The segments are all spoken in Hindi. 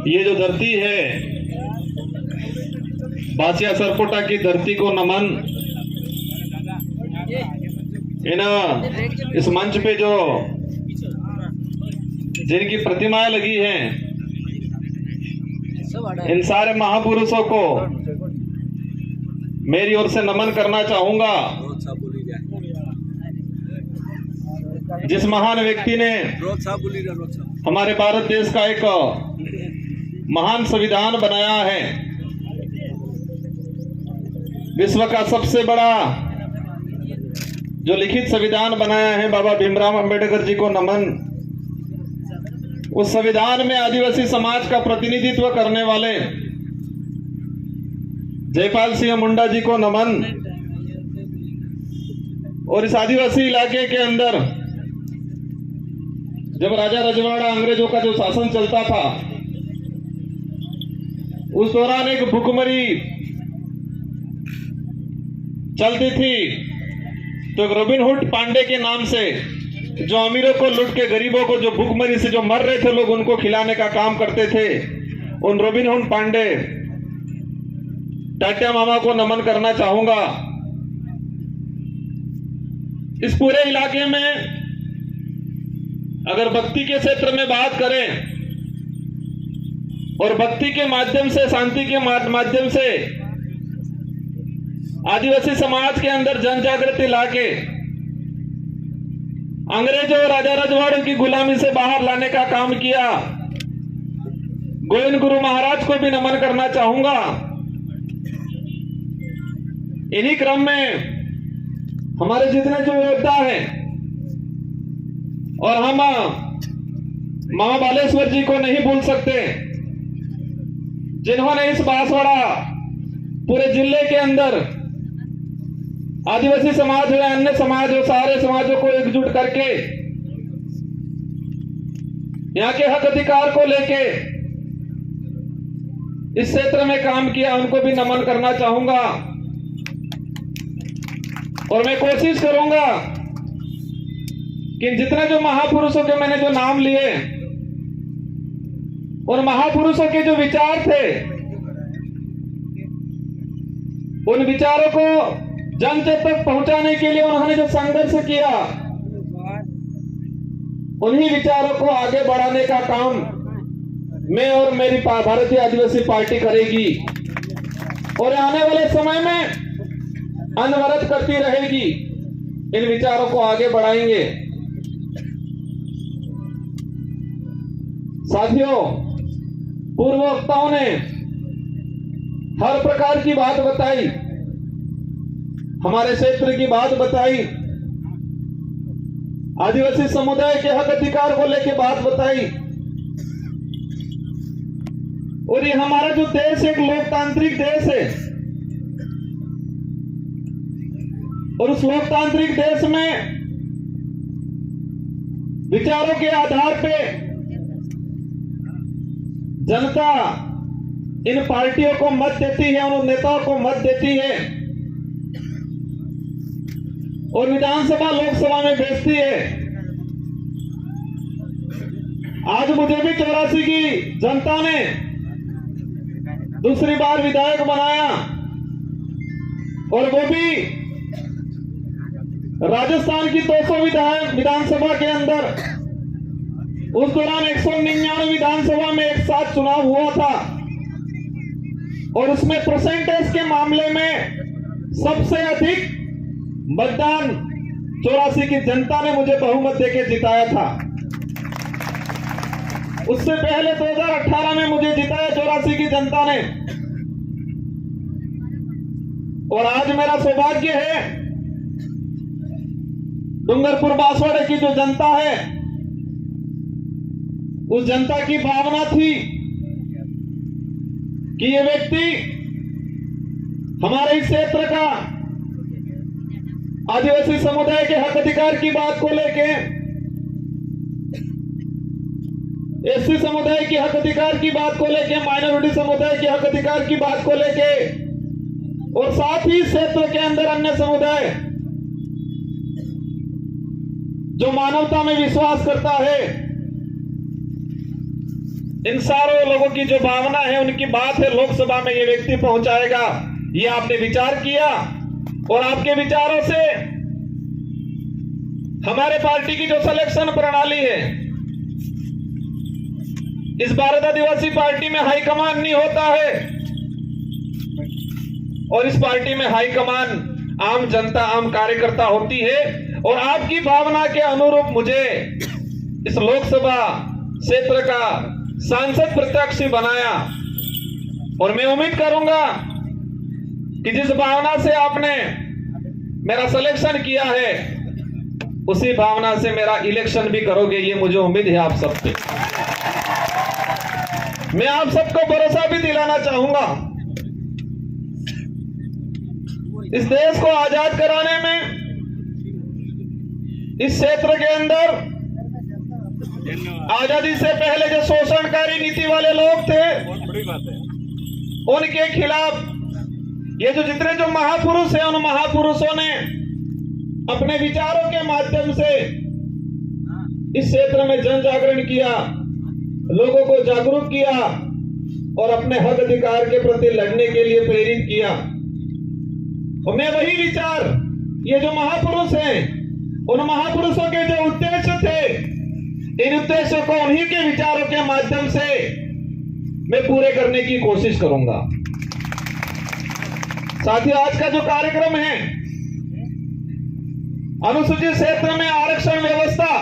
ये जो धरती है, बासिया सरकोटा की धरती को नमन। इस मंच पे जो जिनकी प्रतिमाएं लगी हैं, इन सारे महापुरुषों को मेरी ओर से नमन करना चाहूंगा। जिस महान व्यक्ति ने हमारे भारत देश का एक महान संविधान बनाया है, विश्व का सबसे बड़ा जो लिखित संविधान बनाया है, बाबा भीमराव अंबेडकर जी को नमन। उस संविधान में आदिवासी समाज का प्रतिनिधित्व करने वाले जयपाल सिंह मुंडा जी को नमन। और इस आदिवासी इलाके के अंदर जब राजा रजवाड़ा अंग्रेजों का जो शासन चलता था, उस दौरान एक भुखमरी चलती थी। तो एक रॉबिनहुड पांडे के नाम से जो अमीरों को लूट के गरीबों को, जो भुखमरी से जो मर रहे थे लोग, उनको खिलाने का काम करते थे। उन रॉबिनहुड पांडे टाटिया मामा को नमन करना चाहूंगा। इस पूरे इलाके में अगर भक्ति के क्षेत्र में बात करें और भक्ति के माध्यम से, शांति के माध्यम से आदिवासी समाज के अंदर जन जागृति लाके अंग्रेजों और राजा रजवाड़ों की गुलामी से बाहर लाने का काम किया। गोविंद गुरु महाराज को भी नमन करना चाहूंगा। इन्हीं क्रम में हमारे जितने जो योद्धा हैं, और हम मामा बालेश्वर जी को नहीं भूल सकते, जिन्होंने इस बांसवाड़ा पूरे जिले के अंदर आदिवासी समाज हो या अन्य समाज हो, सारे समाजों को एकजुट करके यहाँ के हक अधिकार को लेके इस क्षेत्र में काम किया। उनको भी नमन करना चाहूंगा। और मैं कोशिश करूंगा कि जितने जो महापुरुषों के मैंने जो नाम लिए, और महापुरुषों के जो विचार थे, उन विचारों को जन तक पहुंचाने के लिए उन्होंने जो संघर्ष किया, उन्हीं विचारों को आगे बढ़ाने का काम मैं और मेरी भारतीय आदिवासी पार्टी करेगी, और आने वाले समय में अनवरत करती रहेगी। इन विचारों को आगे बढ़ाएंगे। साथियों, पूर्व वक्ताओं ने हर प्रकार की बात बताई, हमारे क्षेत्र की बात बताई, आदिवासी समुदाय के हक अधिकार को लेकर बात बताई। और ये हमारा जो देश एक लोकतांत्रिक देश है, और उस लोकतांत्रिक देश में विचारों के आधार पे जनता इन पार्टियों को मत देती है, उन नेताओं को मत देती है, और विधानसभा लोकसभा में भेजती है। आज मुझे भी 84 की जनता ने दूसरी बार विधायक बनाया, और वो भी राजस्थान की 200 विधानसभा के अंदर। उस दौरान 199 विधानसभा में एक साथ चुनाव हुआ था, और उसमें परसेंटेज के मामले में सबसे अधिक मतदान 84 की जनता ने मुझे बहुमत देकर जिताया था। उससे पहले 2018 में मुझे जिताया 84 की जनता ने। और आज मेरा सौभाग्य है, डूंगरपुर बांसवाड़े की जो जनता है, उस जनता की भावना थी कि ये व्यक्ति हमारे इस क्षेत्र का आदिवासी समुदाय के हक अधिकार की बात को लेके, एससी समुदाय के हक अधिकार की बात को लेके, माइनॉरिटी समुदाय के हक अधिकार की बात को लेके, और साथ ही क्षेत्र के अंदर अन्य समुदाय जो मानवता में विश्वास करता है, इन सारों लोगों की जो भावना है, उनकी बात है, लोकसभा में ये व्यक्ति पहुंचाएगा। ये आपने विचार किया और आपके विचारों से हमारे पार्टी की जो सिलेक्शन प्रणाली है, इस भारत आदिवासी पार्टी में हाईकमान नहीं होता है और इस पार्टी में हाईकमान आम जनता, आम कार्यकर्ता होती है। और आपकी भावना के अनुरूप मुझे इस लोकसभा क्षेत्र का सांसद प्रत्याशी बनाया और मैं उम्मीद करूंगा कि जिस भावना से आपने मेरा सिलेक्शन किया है, उसी भावना से मेरा इलेक्शन भी करोगे, ये मुझे उम्मीद है आप सबसे। मैं आप सबको भरोसा भी दिलाना चाहूंगा, इस देश को आजाद कराने में, इस क्षेत्र के अंदर आजादी से पहले जो शोषणकारी नीति वाले लोग थे, उनके खिलाफ ये जो जितने जो महापुरुष हैं, उन महापुरुषों ने अपने विचारों के माध्यम से इस क्षेत्र में जन जागरण किया, लोगों को जागरूक किया और अपने हक अधिकार के प्रति लड़ने के लिए प्रेरित किया। और मैं वही विचार, ये जो महापुरुष हैं, उन महापुरुषों के जो उद्देश्य थे, इन उद्देश्यों को उन्हीं के विचारों के माध्यम से मैं पूरे करने की कोशिश करूंगा। साथियों, आज का जो कार्यक्रम है, अनुसूचित क्षेत्र में आरक्षण व्यवस्था,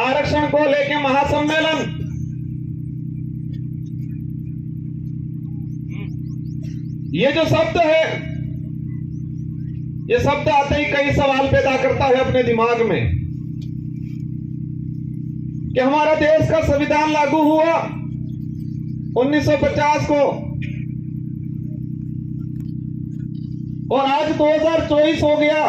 आरक्षण को लेकर महासम्मेलन, ये जो शब्द है, ये शब्द आते ही कई सवाल पैदा करता है अपने दिमाग में कि हमारा देश का संविधान लागू हुआ 1950 को और आज 2024 हो गया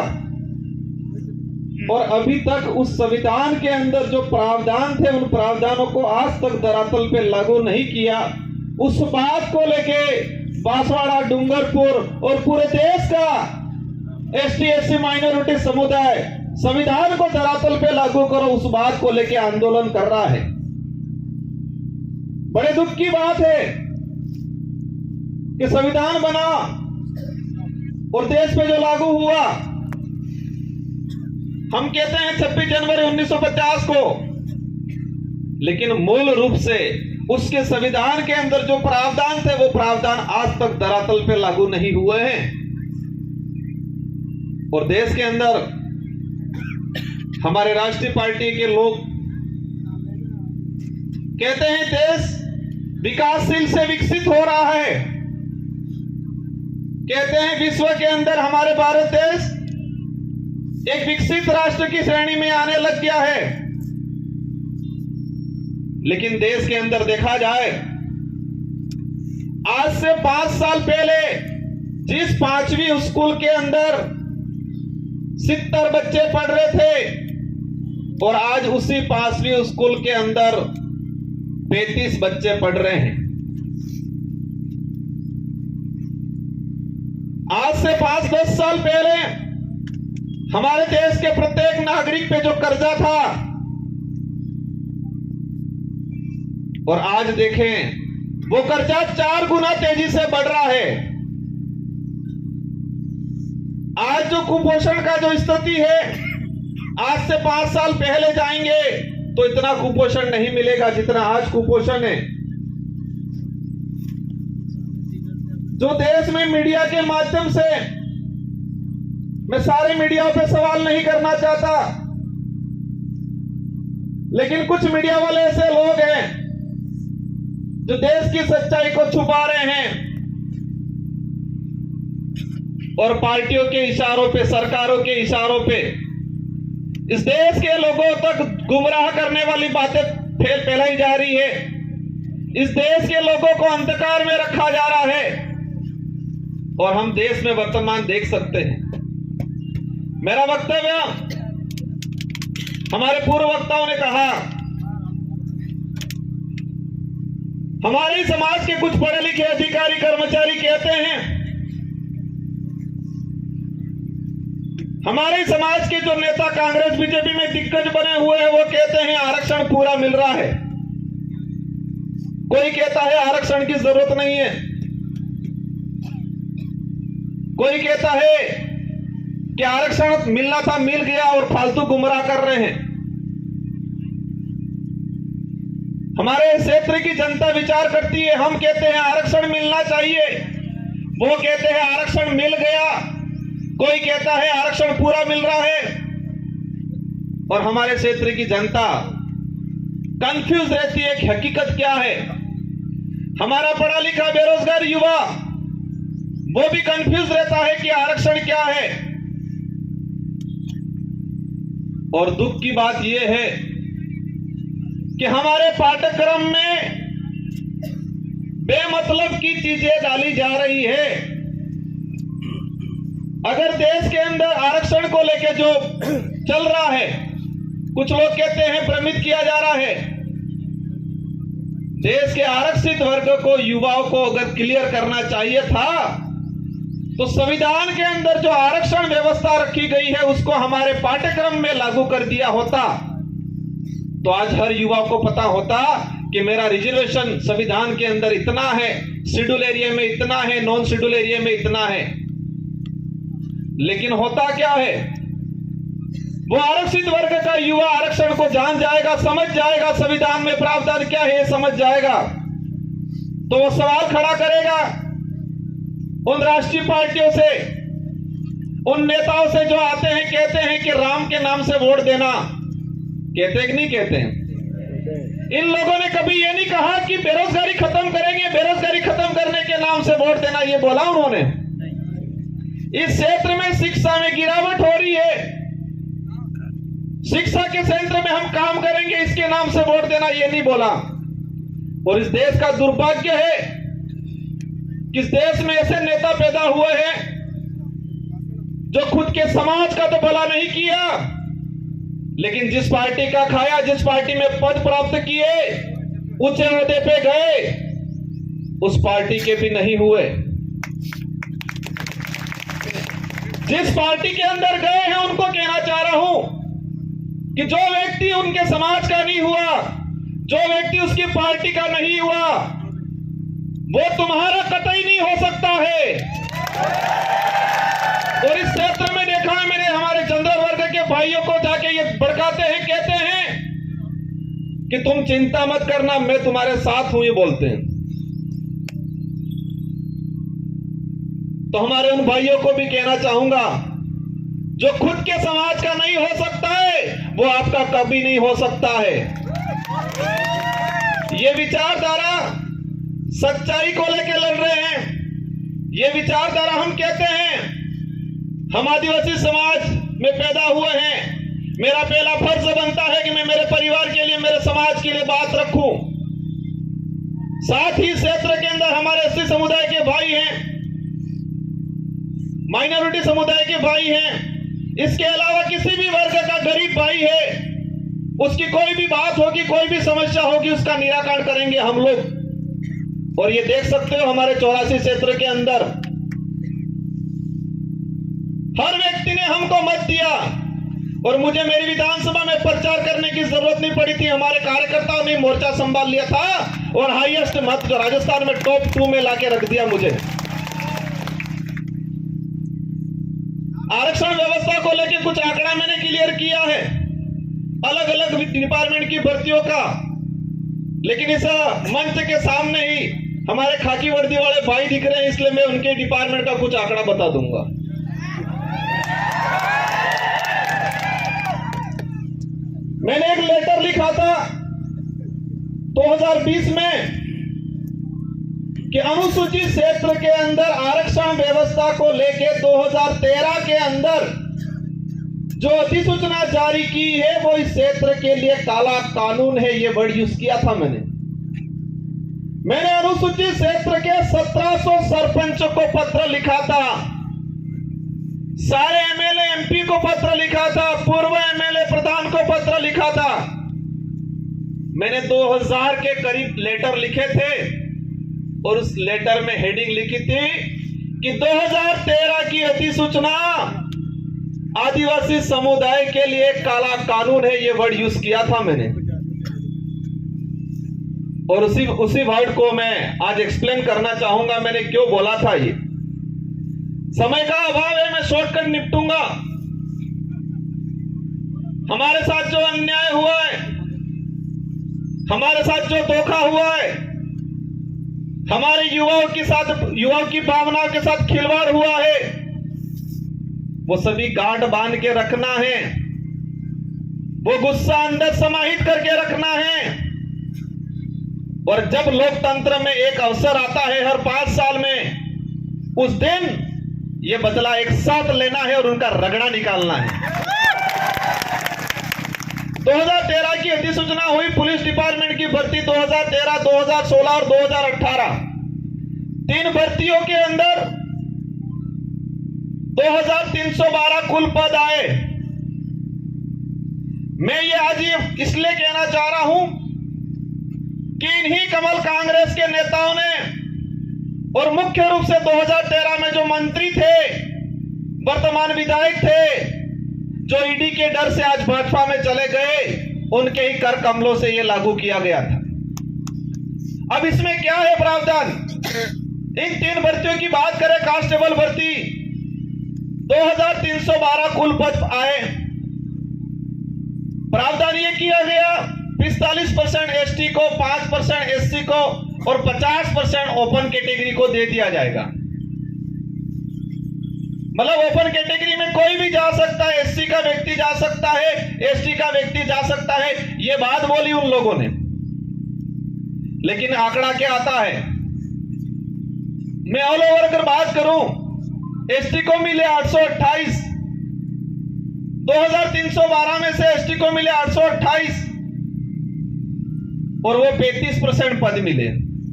और अभी तक उस संविधान के अंदर जो प्रावधान थे, उन प्रावधानों को आज तक धरातल पे लागू नहीं किया। उस बात को लेके बांसवाड़ा, डूंगरपुर और पूरे देश का ST/SC माइनॉरिटी समुदाय संविधान को धरातल पे लागू करो, उस बात को लेके आंदोलन कर रहा है। बड़े दुख की बात है कि संविधान बना और देश पे जो लागू हुआ, हम कहते हैं 26 जनवरी 1950 को, लेकिन मूल रूप से उसके संविधान के अंदर जो प्रावधान थे, वो प्रावधान आज तक धरातल पे लागू नहीं हुए हैं। और देश के अंदर हमारे राष्ट्रीय पार्टी के लोग कहते हैं देश विकासशील से विकसित हो रहा है, कहते हैं विश्व के अंदर हमारे भारत देश एक विकसित राष्ट्र की श्रेणी में आने लग गया है। लेकिन देश के अंदर देखा जाए, आज से 5 साल पहले जिस 5वीं स्कूल के अंदर 70 बच्चे पढ़ रहे थे और आज उसी 5वीं स्कूल के अंदर 35 बच्चे पढ़ रहे हैं। आज से 5-10 साल पहले हमारे देश के प्रत्येक नागरिक पे जो कर्जा था, और आज देखें वो कर्जा 4 गुना तेजी से बढ़ रहा है। आज जो कुपोषण का जो स्थिति है, आज से 5 साल पहले जाएंगे तो इतना कुपोषण नहीं मिलेगा जितना आज कुपोषण है। जो देश में मीडिया के माध्यम से, मैं सारे मीडिया पे सवाल नहीं करना चाहता, लेकिन कुछ मीडिया वाले ऐसे लोग हैं जो देश की सच्चाई को छुपा रहे हैं और पार्टियों के इशारों पे, सरकारों के इशारों पे इस देश के लोगों तक गुमराह करने वाली बातें फैलाई जा रही है। इस देश के लोगों को अंधकार में रखा जा रहा है और हम देश में वर्तमान देख सकते हैं। मेरा वक्तव्य, हमारे पूर्व वक्ताओं ने कहा, हमारे समाज के कुछ पढ़े लिखे अधिकारी कर्मचारी कहते हैं, हमारे समाज के जो नेता कांग्रेस बीजेपी में दिग्गज बने हुए हैं, वो कहते हैं आरक्षण पूरा मिल रहा है। कोई कहता है आरक्षण की जरूरत नहीं है, कोई कहता है कि आरक्षण मिलना था मिल गया और फालतू गुमराह कर रहे हैं। हमारे क्षेत्र की जनता विचार करती है, हम कहते हैं आरक्षण मिलना चाहिए, वो कहते हैं आरक्षण मिल गया, कोई कहता है आरक्षण पूरा मिल रहा है, और हमारे क्षेत्र की जनता कंफ्यूज रहती है कि हकीकत क्या है। हमारा पढ़ा लिखा बेरोजगार युवा वो भी कंफ्यूज रहता है कि आरक्षण क्या है। और दुख की बात यह है कि हमारे पाठ्यक्रम में बेमतलब की चीजें डाली जा रही है। अगर देश के अंदर आरक्षण को लेकर जो चल रहा है, कुछ लोग कहते हैं भ्रमित किया जा रहा है। देश के आरक्षित वर्ग को, युवाओं को अगर क्लियर करना चाहिए था तो संविधान के अंदर जो आरक्षण व्यवस्था रखी गई है उसको हमारे पाठ्यक्रम में लागू कर दिया होता तो आज हर युवा को पता होता कि मेरा रिजर्वेशन संविधान के अंदर इतना है, शेड्यूल एरिया में इतना है, नॉन शेड्यूल एरिया में इतना है। लेकिन होता क्या है, वो आरक्षित वर्ग का युवा आरक्षण को जान जाएगा, समझ जाएगा संविधान में प्रावधान क्या है, समझ जाएगा तो वो सवाल खड़ा करेगा उन राष्ट्रीय पार्टियों से, उन नेताओं से जो आते हैं कहते हैं कि राम के नाम से वोट देना। कहते हैं कि नहीं कहते हैं? इन लोगों ने कभी ये नहीं कहा कि बेरोजगारी खत्म करेंगे, बेरोजगारी खत्म करने के नाम से वोट देना, ये बोला उन्होंने? इस क्षेत्र में शिक्षा में गिरावट हो रही है, शिक्षा के क्षेत्र में हम काम करेंगे, इसके नाम से वोट देना, ये नहीं बोला। और इस देश का दुर्भाग्य है कि इस देश में ऐसे नेता पैदा हुए हैं जो खुद के समाज का तो भला नहीं किया, लेकिन जिस पार्टी का खाया, जिस पार्टी में पद प्राप्त किए, ऊंचे ओहदे पे गए, उस पार्टी के भी नहीं हुए। जिस पार्टी के अंदर गए हैं उनको कहना चाह रहा हूं कि जो व्यक्ति उनके समाज का नहीं हुआ, जो व्यक्ति उसकी पार्टी का नहीं हुआ, वो तुम्हारा कतई नहीं हो सकता है। और इस क्षेत्र में देखा है मैंने, हमारे जनरल वर्ग के भाइयों को जाके ये भड़काते हैं, कहते हैं कि तुम चिंता मत करना, मैं तुम्हारे साथ हूं, ये बोलते हैं। तो हमारे उन भाइयों को भी कहना चाहूंगा, जो खुद के समाज का नहीं हो सकता है वो आपका कभी नहीं हो सकता है। ये विचारधारा सच्चाई को लेकर लड़ रहे हैं, ये विचारधारा हम कहते हैं हम आदिवासी समाज में पैदा हुए हैं, मेरा पहला फर्ज बनता है कि मैं मेरे परिवार के लिए, मेरे समाज के लिए बात रखूं। साथ ही क्षेत्र के अंदर हमारे एससी समुदाय के भाई हैं, माइनॉरिटी समुदाय के भाई हैं, इसके अलावा किसी भी वर्ग का गरीब भाई है, उसकी कोई भी बात होगी, कोई भी समस्या होगी, उसका निराकरण करेंगे हम लोग। और ये देख सकते हो हमारे 84 क्षेत्र के अंदर हर व्यक्ति ने हमको मत दिया और मुझे मेरी विधानसभा में प्रचार करने की जरूरत नहीं पड़ी थी। हमारे कार्यकर्ताओं ने मोर्चा संभाल लिया था और हाईएस्ट मत जो राजस्थान में टॉप 2 में लाके रख दिया मुझे। आरक्षण व्यवस्था को लेकर कुछ आंकड़ा मैंने क्लियर किया है, अलग अलग डिपार्टमेंट की भर्तियों का, लेकिन इस मंच के सामने ही हमारे खाकी वर्दी वाले भाई दिख रहे हैं, इसलिए मैं उनके डिपार्टमेंट का कुछ आंकड़ा बता दूंगा। मैंने एक लेटर लिखा था 2020 में कि अनुसूचित क्षेत्र के अंदर आरक्षण व्यवस्था को लेकर 2013 के अंदर जो अधिसूचना जारी की है वो इस क्षेत्र के लिए काला कानून है, ये वर्ड यूज किया था मैंने अनुसूचित क्षेत्र के 1700 सरपंचों को पत्र लिखा था, सारे एमएलए एमपी को पत्र लिखा था, पूर्व एमएलए प्रधान को पत्र लिखा था। मैंने 2000 के करीब लेटर लिखे थे और उस लेटर में हेडिंग लिखी थी कि 2013 की अधिसूचना आदिवासी समुदाय के लिए काला कानून है, ये वर्ड यूज किया था मैंने। और उसी वर्ड को मैं आज एक्सप्लेन करना चाहूंगा मैंने क्यों बोला था। ये समय का अभाव है, मैं शॉर्टकट निपटूंगा। हमारे साथ जो अन्याय हुआ है, हमारे साथ जो धोखा हुआ है, हमारे युवाओं की भावनाओं के साथ खिलवाड़ हुआ है, वो सभी गांठ बांध के रखना है, वो गुस्सा अंदर समाहित करके रखना है। और जब लोकतंत्र में एक अवसर आता है हर 5 साल में, उस दिन ये बदला एक साथ लेना है और उनका रगड़ा निकालना है। 2013 की अधिसूचना हुई पुलिस डिपार्टमेंट की भर्ती 2013, 2016 और 2018। 3 भर्तियों के अंदर 2312 कुल पद आए। मैं ये आज इसलिए कहना चाह रहा हूं कि इन्हीं कमल कांग्रेस के नेताओं ने, और मुख्य रूप से 2013 में जो मंत्री थे, वर्तमान विधायक थे, जो ईडी के डर से आज भाजपा में चले गए, उनके ही कर कमलों से यह लागू किया गया था। अब इसमें क्या है प्रावधान? इन 3 भर्तियों की बात करें, कांस्टेबल भर्ती 2312 कुल पद आए। प्रावधान यह किया गया 45% एसटी को, 5% एससी को और 50% ओपन कैटेगरी को दे दिया जाएगा। मतलब ओपन कैटेगरी में कोई भी जा सकता है, एससी का व्यक्ति जा सकता है, एसटी का व्यक्ति जा सकता है। यह बात बोली उन लोगों ने, लेकिन आंकड़ा क्या आता है? मैं ऑल ओवर अगर बात करूं, एसटी को मिले 828, 2312 में से एसटी को मिले 828 और वो 35% पद मिले,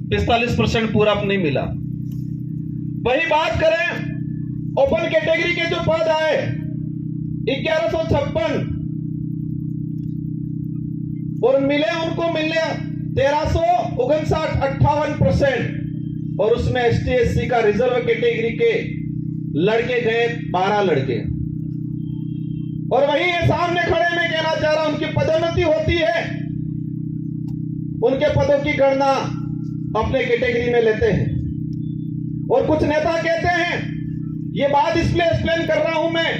45% पूरा नहीं मिला। वही बात करें ओपन कैटेगरी के जो पद आए 1156 और उनको मिले 1359, 58%। और उसमें एसटी एससी का रिजर्व कैटेगरी के लड़के गए 12 लड़के। और वही ये सामने खड़े में कहना चाह रहा हूं, उनकी पदोन्नति होती है, उनके पदों की गणना अपने कैटेगरी में लेते हैं। और कुछ नेता कहते हैं, ये बात इसलिए एक्सप्लेन कर रहा हूं मैं,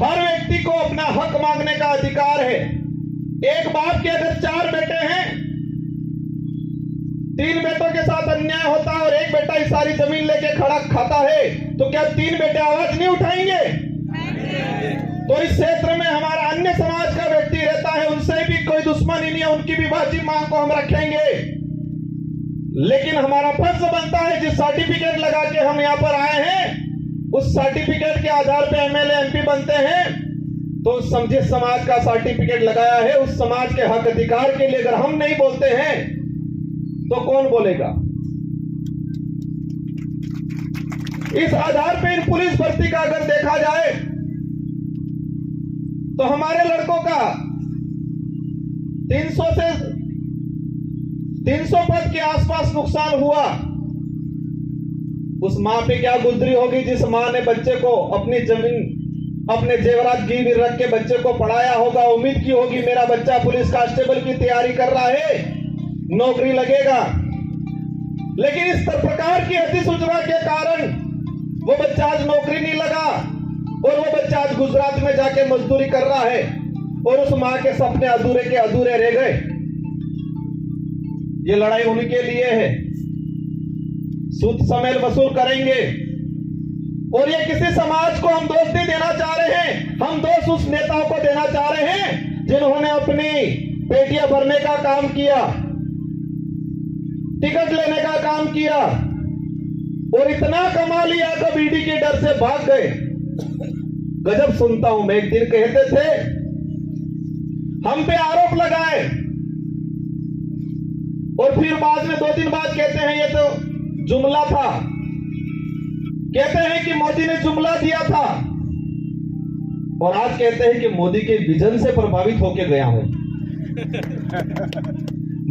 हर व्यक्ति को अपना हक मांगने का अधिकार है। एक बाप के अगर 4 बेटे हैं, 3 बेटों के साथ अन्याय होता है और एक बेटा ही सारी जमीन लेके खड़ा खाता है, तो क्या 3 बेटे आवाज नहीं उठाएंगे? तो इस क्षेत्र में हमारा अन्य समाज का व्यक्ति रहता है, उनसे भी कोई दुश्मनी नहीं है, उनकी भी बाजी मांग को हम रखेंगे। लेकिन हमारा फर्ज बनता है, जिस सर्टिफिकेट लगा के हम यहां पर आए हैं, उस सर्टिफिकेट के आधार पे एमएलए एमपी बनते हैं, तो समझे समाज का सर्टिफिकेट लगाया है, उस समाज के हक अधिकार के लिए अगर हम नहीं बोलते हैं तो कौन बोलेगा? इस आधार पे इन पुलिस भर्ती का अगर देखा जाए तो हमारे लड़कों का 300 पद के आसपास नुकसान हुआ। उस मां पे क्या गुजरी होगी जिस मां ने बच्चे को अपनी जमीन, अपने जेवरात गिरवी रख के बच्चे को पढ़ाया होगा, उम्मीद की होगी मेरा बच्चा पुलिस कांस्टेबल की तैयारी कर रहा है, नौकरी लगेगा। लेकिन इस प्रकार की अधिसूचना के कारण वो बच्चा आज नौकरी नहीं लगा और वो बच्चा आज गुजरात में जाके मजदूरी कर रहा है और उस मां के सपने अधूरे के अधूरे रह गए। ये लड़ाई उनके लिए है, सूद समेत वसूल करेंगे। और ये किसी समाज को हम दोष नहीं देना चाह रहे हैं, हम दोष उस नेताओं को देना चाह रहे हैं जिन्होंने अपनी पेटियां भरने का काम किया, टिकट लेने का काम किया और इतना कमा लिया कि ईडी के डर से भाग गए। गजब सुनता हूं मैं, एक दिन कहते थे हम पे आरोप लगाए और फिर बाद में 2 दिन बाद कहते हैं ये तो जुमला था, कहते हैं कि मोदी ने जुमला दिया था, और आज कहते हैं कि मोदी के विजन से प्रभावित होकर गया हूं।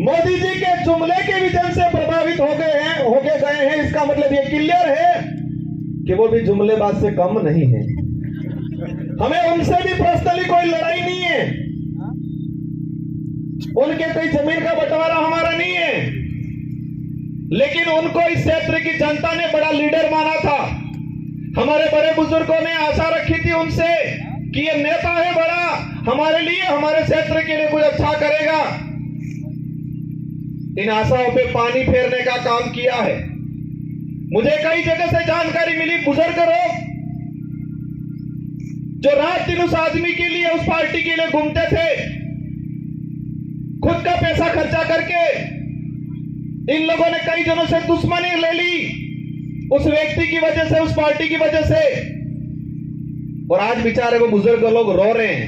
मोदी जी के जुमले के विजन से प्रभावित होके गए हैं, इसका मतलब ये क्लियर है कि वो भी जुमलेबाज से कम नहीं है। हमें उनसे भी पर्सनली कोई लड़ाई नहीं है, उनके कोई जमीन का बंटवारा हमारा नहीं है, लेकिन उनको इस क्षेत्र की जनता ने बड़ा लीडर माना था। हमारे बड़े बुजुर्गों ने आशा रखी थी उनसे कि ये नेता है बड़ा, हमारे लिए, हमारे क्षेत्र के लिए कुछ अच्छा करेगा। इन आशाओं पे पानी फेरने का काम किया है। मुझे कई जगह से जानकारी मिली, बुजुर्ग लोग जो रात दिन उस आदमी के लिए, उस पार्टी के लिए घूमते थे, खुद का पैसा खर्चा करके इन लोगों ने कई जनों से दुश्मनी ले ली उस व्यक्ति की वजह से, उस पार्टी की वजह से, और आज बेचारे वो बुजुर्ग लोग रो रहे हैं।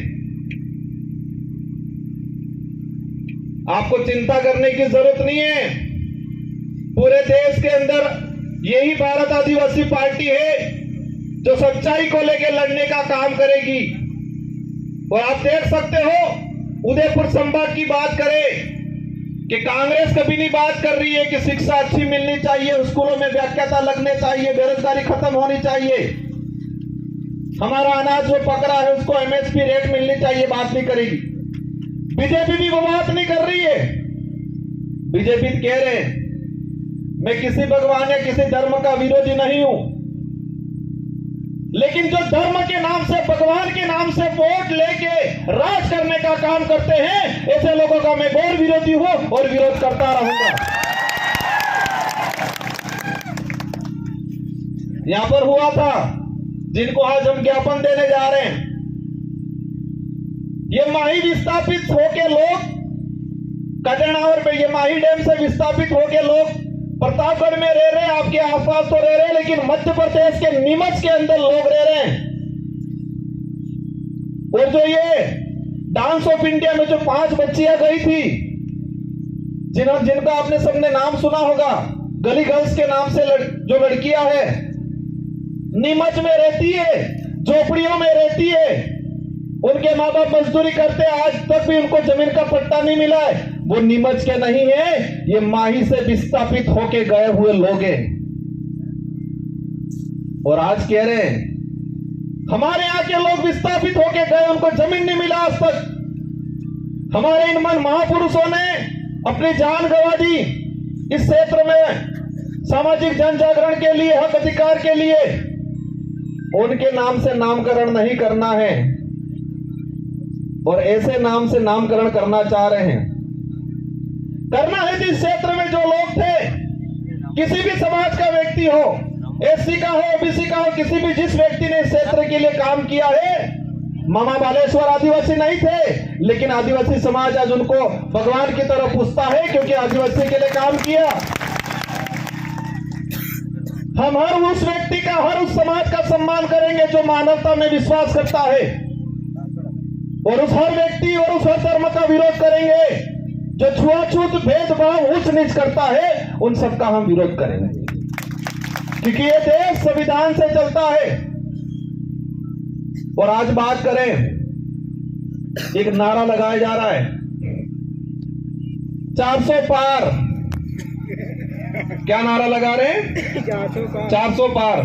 आपको चिंता करने की जरूरत नहीं है। पूरे देश के अंदर यही भारत आदिवासी पार्टी है जो सच्चाई को लेकर लड़ने का काम करेगी। और आप देख सकते हो, उदयपुर संभाग की बात करें कि कांग्रेस कभी नहीं बात कर रही है कि शिक्षा अच्छी मिलनी चाहिए, स्कूलों में व्याख्याता लगने चाहिए, बेरोजगारी खत्म होनी चाहिए, हमारा अनाज जो पक रहा है उसको एमएसपी रेट मिलनी चाहिए, बात नहीं करेगी। बीजेपी भी वो बात नहीं कर रही है। बीजेपी कह रहे हैं मैं किसी भगवान या किसी धर्म का विरोधी नहीं हूं, लेकिन जो धर्म के नाम से, भगवान के नाम से वोट लेके राज करने का काम करते हैं, ऐसे लोगों का मैं घोर विरोधी हूं और विरोध करता रहूंगा। यहां पर हुआ था, जिनको आज हम ज्ञापन देने जा रहे हैं, ये माही विस्थापित होके लोग कटनावर पे, ये माही डैम से विस्थापित होके लोग प्रतापगढ़ में रह रहे हैं, आपके आसपास तो रह रहे हैं, लेकिन मध्य प्रदेश के नीमच के अंदर लोग रह रहे हैं। और जो ये डांस ऑफ इंडिया में जो 5 बच्चियां गई थी, जिनका आपने सबने नाम सुना होगा, गली गर्ल्स के नाम से जो लड़कियां है, नीमच में रहती है, झोपड़ियों में रहती है, उनके माँ बाप मजदूरी करते, आज तक भी उनको जमीन का पट्टा नहीं मिला है। वो नीमच के नहीं है, ये माही से विस्थापित होके गए हुए लोग हैं। और आज कह रहे हैं हमारे यहाँ के लोग विस्थापित होके गए, उनको जमीन नहीं मिला आज तक। हमारे इन महापुरुषों ने अपनी जान गंवा दी इस क्षेत्र में सामाजिक जन जागरण के लिए, हक अधिकार के लिए। उनके नाम से नामकरण नहीं करना है, और ऐसे नाम से नामकरण करना चाह रहे हैं। करना है जिस क्षेत्र में जो लोग थे, किसी भी समाज का व्यक्ति हो, एससी का हो, ओबीसी का हो, किसी भी जिस व्यक्ति ने इस क्षेत्र के लिए काम किया है। मामा बालेश्वर आदिवासी नहीं थे, लेकिन आदिवासी समाज आज उनको भगवान की तरफ पूछता है, क्योंकि आदिवासी के लिए काम किया। हम हर उस व्यक्ति का, हर उस समाज का सम्मान करेंगे जो मानवता में विश्वास करता है, और उस हर व्यक्ति और उस हर धर्म का विरोध करेंगे जो छुआछूत, भेदभाव, उच्च नीच करता है। उन सबका हम विरोध करेंगे, क्योंकि ये देश संविधान से चलता है। और आज बात करें, एक नारा लगाया जा रहा है 400 पार। क्या नारा लगा रहे हैं? 400 पार।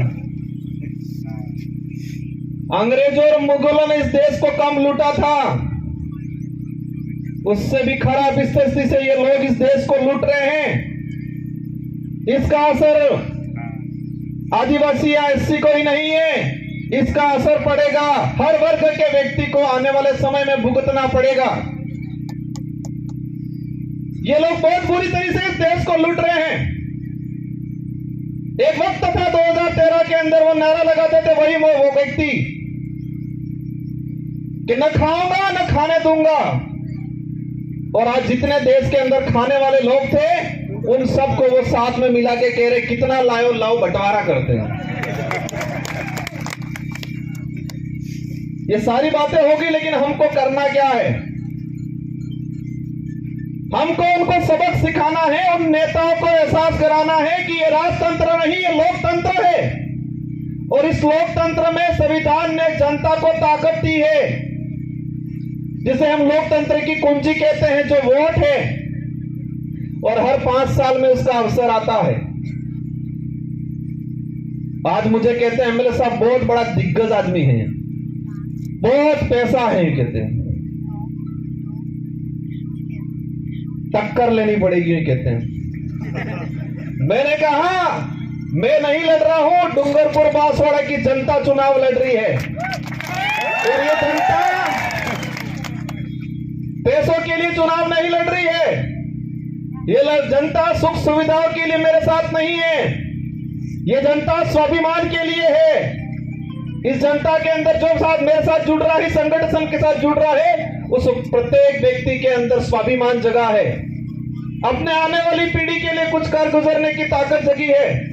अंग्रेजों और मुगलों ने इस देश को कम लूटा था, उससे भी खराब स्थिति से ये लोग इस देश को लूट रहे हैं। इसका असर आदिवासी या एससी को ही नहीं है, इसका असर पड़ेगा हर वर्ग के व्यक्ति को, आने वाले समय में भुगतना पड़ेगा। ये लोग बहुत बुरी तरीके से इस देश को लूट रहे हैं। एक वक्त था 2013 के अंदर, वो नारा लगाते थे वही वो व्यक्ति कि न खाऊंगा न खाने दूंगा। और आज जितने देश के अंदर खाने वाले लोग थे, उन सबको वो साथ में मिला के कह रहे कितना लाओ लाओ बंटवारा करते हैं। ये सारी बातें होगी, लेकिन हमको करना क्या है? हमको उनको सबक सिखाना है, उन नेताओं को एहसास कराना है कि ये राजतंत्र नहीं, ये लोकतंत्र है। और इस लोकतंत्र में संविधान ने जनता को ताकत दी है, जिसे हम लोकतंत्र की कुंजी कहते हैं, जो वोट है। और हर 5 साल में उसका अवसर आता है। आज मुझे कहते हैं एमएलए साहब बहुत बड़ा दिग्गज आदमी है, बहुत पैसा है, कहते हैं। टक्कर लेनी पड़ेगी, कहते हैं। मैंने कहा मैं नहीं लड़ रहा हूं, डूंगरपुर बांसवाड़ा की जनता चुनाव लड़ रही है। और ये जनता पैसों के लिए चुनाव नहीं लड़ रही है। ये जनता सुख सुविधाओं के लिए मेरे साथ नहीं है। ये जनता स्वाभिमान के लिए है। इस जनता के अंदर जो साथ मेरे साथ जुड़ रहा है, संगठन के साथ जुड़ रहा है, उस प्रत्येक व्यक्ति के अंदर स्वाभिमान जगा है। अपने आने वाली पीढ़ी के लिए कुछ कर गुजरने की ताकत जगी है।